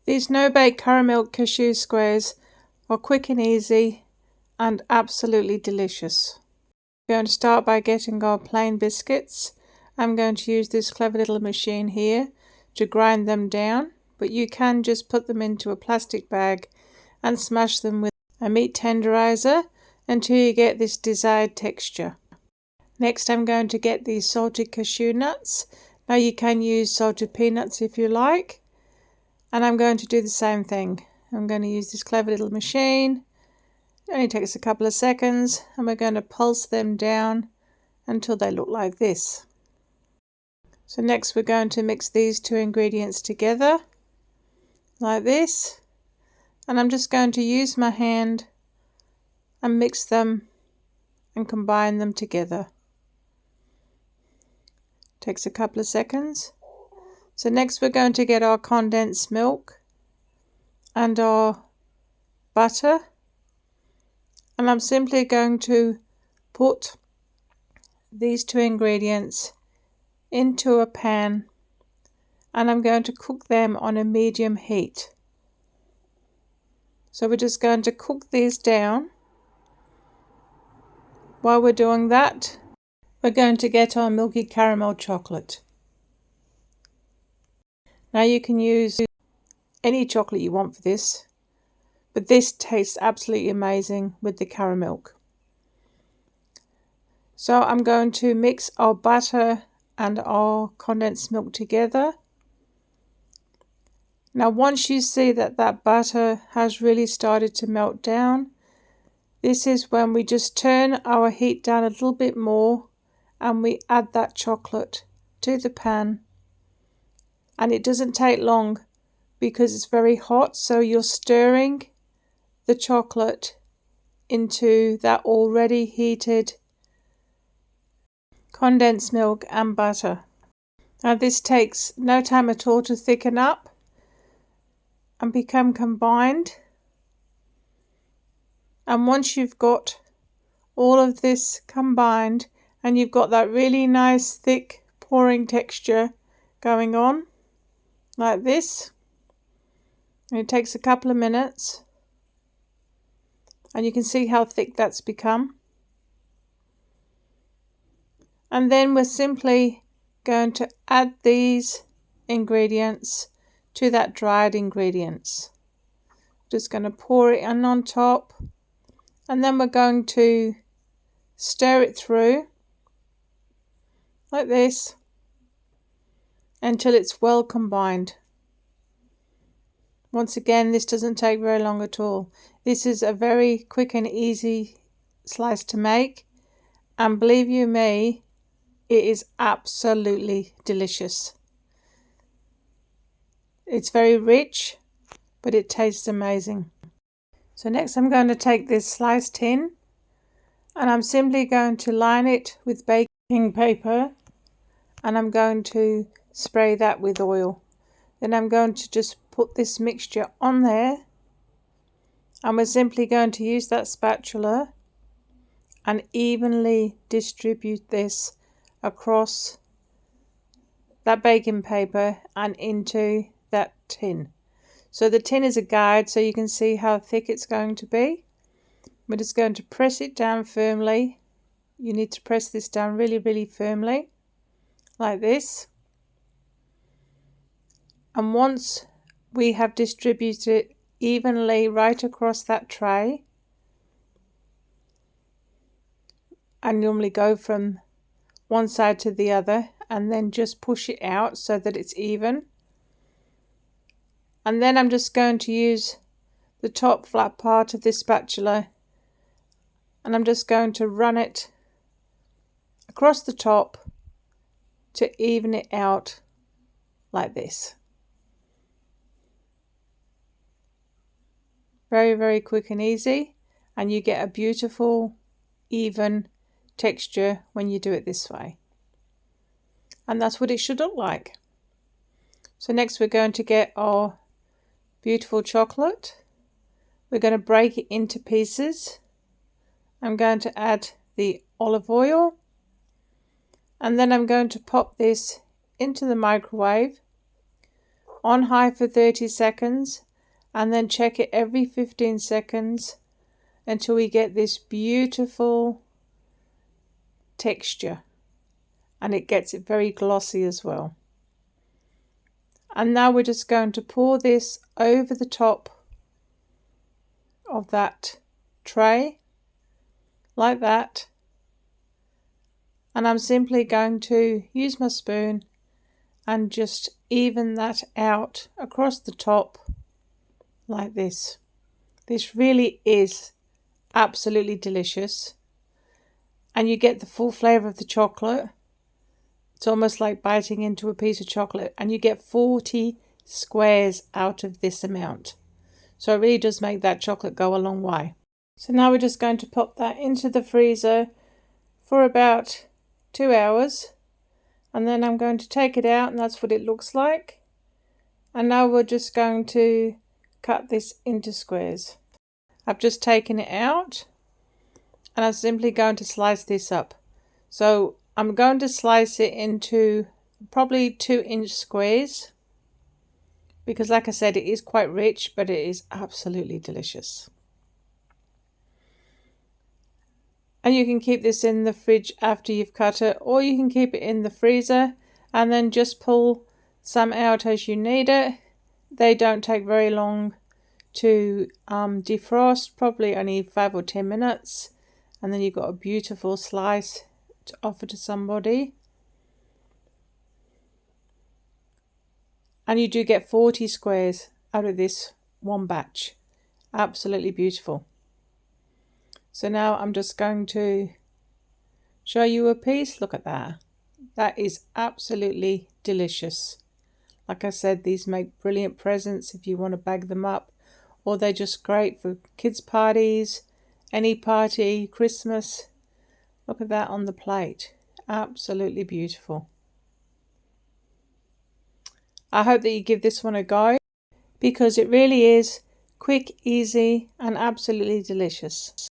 These no-bake Caramilk cashew squares are quick and easy and absolutely delicious. We're going to start by getting our plain biscuits. I'm going to use this clever little machine here to grind them down, but you can just put them into a plastic bag and smash them with a meat tenderizer until you get this desired texture. Next, I'm going to get these salted cashew nuts. Now you can use salted peanuts if you like. And I'm going to do the same thing. I'm going to use this clever little machine. It only takes a couple of seconds, and we're going to pulse them down until they look like this. So next we're going to mix these two ingredients together like this. And I'm just going to use my hand and mix them and combine them together. Takes a couple of seconds. So next we're going to get our condensed milk and our butter, and I'm simply going to put these two ingredients into a pan, and I'm going to cook them on a medium heat. So we're just going to cook these down. While we're doing that, we're going to get our milky caramel chocolate. Now you can use any chocolate you want for this, but this tastes absolutely amazing with the Caramilk. So I'm going to mix our butter and our condensed milk together. Now once you see that butter has really started to melt down, this is when we just turn our heat down a little bit more and we add that chocolate to the pan. And it doesn't take long because it's very hot, so you're stirring the chocolate into that already heated condensed milk and butter. Now this takes no time at all to thicken up and become combined. And once you've got all of this combined and you've got that really nice thick pouring texture going on like this, and it takes a couple of minutes, and you can see how thick that's become. And then we're simply going to add these ingredients to that dried ingredients. Just going to pour it in on top, and then we're going to stir it through like this until it's well combined. Once again, this doesn't take very long at all. This is a very quick and easy slice to make, and believe you me, it is absolutely delicious. It's very rich, but it tastes amazing. So next I'm going to take this sliced tin, and I'm simply going to line it with baking paper, and I'm going to spray that with oil. Then I'm going to just put this mixture on there, and we're simply going to use that spatula and evenly distribute this across that baking paper and into that tin. So the tin is a guide, so you can see how thick it's going to be. We're just going to press it down firmly. You need to press this down really, really firmly like this. And once we have distributed it evenly right across that tray, I normally go from one side to the other and then just push it out so that it's even. And then I'm just going to use the top flat part of this spatula, and I'm just going to run it across the top to even it out like this. Very, very quick and easy, and you get a beautiful, even texture when you do it this way. And that's what it should look like. So next we're going to get our beautiful chocolate. We're going to break it into pieces. I'm going to add the olive oil, and then I'm going to pop this into the microwave on high for 30 seconds and then check it every 15 seconds until we get this beautiful texture, and it gets it very glossy as well. And now we're just going to pour this over the top of that tray like that, and I'm simply going to use my spoon and just even that out across the top like this. This really is absolutely delicious, and you get the full flavour of the chocolate. It's almost like biting into a piece of chocolate, and you get 40 squares out of this amount. So it really does make that chocolate go a long way. So now we're just going to pop that into the freezer for about 2 hours, and then I'm going to take it out, and that's what it looks like. And now we're just going to cut this into squares. I've just taken it out, and I'm simply going to slice this up. So I'm going to slice it into probably 2-inch squares, because like I said, it is quite rich, but it is absolutely delicious. And you can keep this in the fridge after you've cut it, or you can keep it in the freezer and then just pull some out as you need it. They don't take very long to defrost, probably only 5 or 10 minutes. And then you've got a beautiful slice to offer to somebody. And you do get 40 squares out of this one batch. Absolutely beautiful. So now I'm just going to show you a piece. Look at that. That is absolutely delicious. Like I said, these make brilliant presents if you want to bag them up, or they're just great for kids' parties, any party, Christmas. Look at that on the plate. Absolutely beautiful. I hope that you give this one a go, because it really is quick, easy, and absolutely delicious.